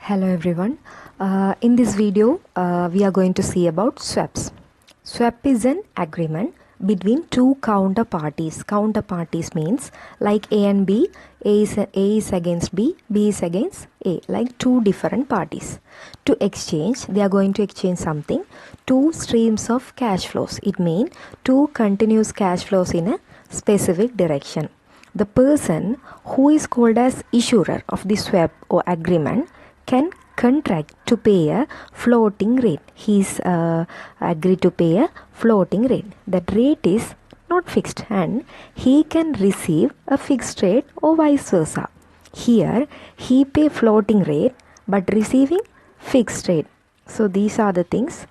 Hello everyone. In this video, we are going to see about swaps. Swap is an agreement between two counterparties. Counterparties means like A and B. A is against B, B is against A, like two different parties. To exchange, they are going to exchange something. Two streams of cash flows. It means two continuous cash flows in a specific direction. The person who is called as issuer of the swap or agreement can contract to pay a floating rate. He's agreed to pay a floating rate. That rate is not fixed and he can receive a fixed rate or vice versa. Here he pay floating rate but receiving fixed rate. So these are the things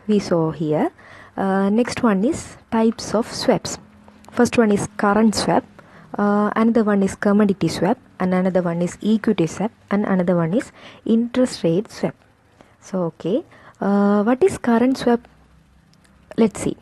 we saw here. Next one is types of swaps. First one is current swap. Another one is commodity swap, and another one is equity swap, and another one is interest rate swap. So what is current swap? Let's see.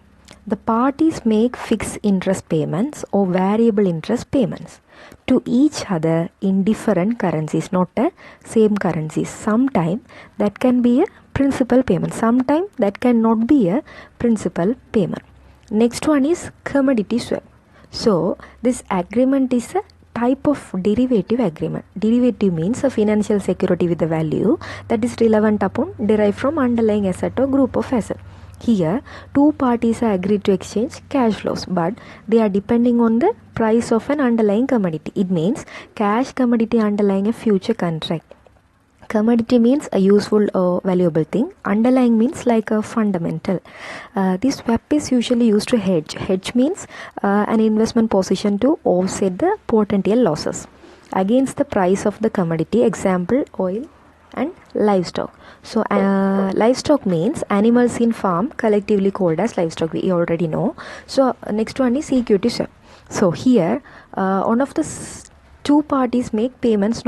The parties make fixed interest payments or variable interest payments to each other in different currencies, not the same currencies. Sometimes that can be a principal payment, sometimes that cannot be a principal payment. Next one is commodity swap. So this agreement is a type of derivative agreement. Derivative means a financial security with a value that is relevant upon derived from underlying asset or group of asset. Here two parties are agreed to exchange cash flows, but they are depending on the price of an underlying commodity. It means cash commodity underlying a future contract. Commodity means a useful or valuable thing. Underlying means like a fundamental. This swap is usually used to hedge. Hedge means an investment position to offset the potential losses against the price of the commodity. Example, oil and livestock. So livestock means animals in farm, collectively called as livestock. We already know. So next one is equity swap. So here one of the two parties make payments,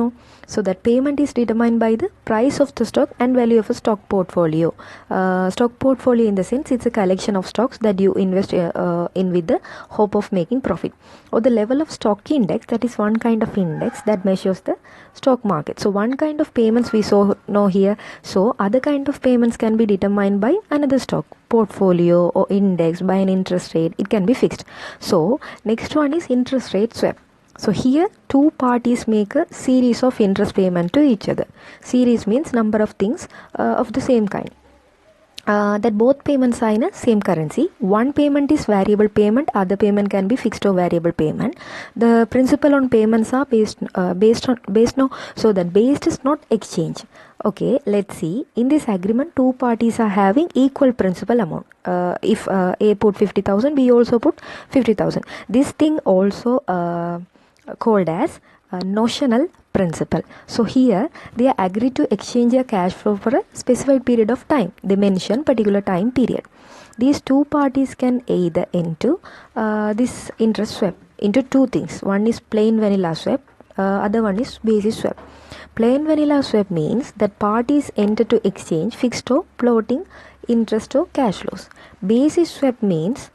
so that payment is determined by the price of the stock and value of a stock portfolio. Stock portfolio in the sense it's a collection of stocks that you invest in with the hope of making profit, or the level of stock index, that is one kind of index that measures the stock market. So one kind of payments we know here. So other kind of payments can be determined by another stock portfolio or index by an interest rate. It can be fixed. So next one is interest rate swap. So here two parties make a series of interest payment to each other. Series means number of things of the same kind. That both payments are in a same currency. One payment is variable payment, other payment can be fixed or variable payment. The principal on payments are based no, so that based is not exchange. Okay, let's see. In this agreement, two parties are having equal principal amount. If A put 50,000, B also put 50,000. This thing also called as notional principal. So here they are agreed to exchange their cash flow for a specified period of time. They mention particular time period. These two parties can either into this interest swap into two things. One is plain vanilla swap, other one is basis swap. Plain vanilla swap means that parties enter to exchange fixed or floating interest or cash flows. Basis swap means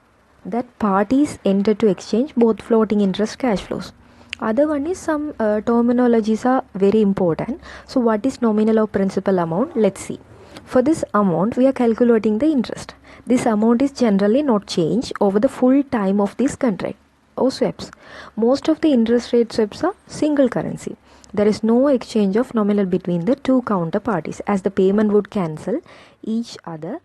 that parties enter to exchange both floating interest cash flows. Other one is some terminologies are very important. So what is nominal or principal amount? Let's see. For this amount we are calculating the interest. This amount is generally not changed over the full time of this contract or swaps. Most of the interest rate swaps are single currency. There is no exchange of nominal between the two counterparties, as the payment would cancel each other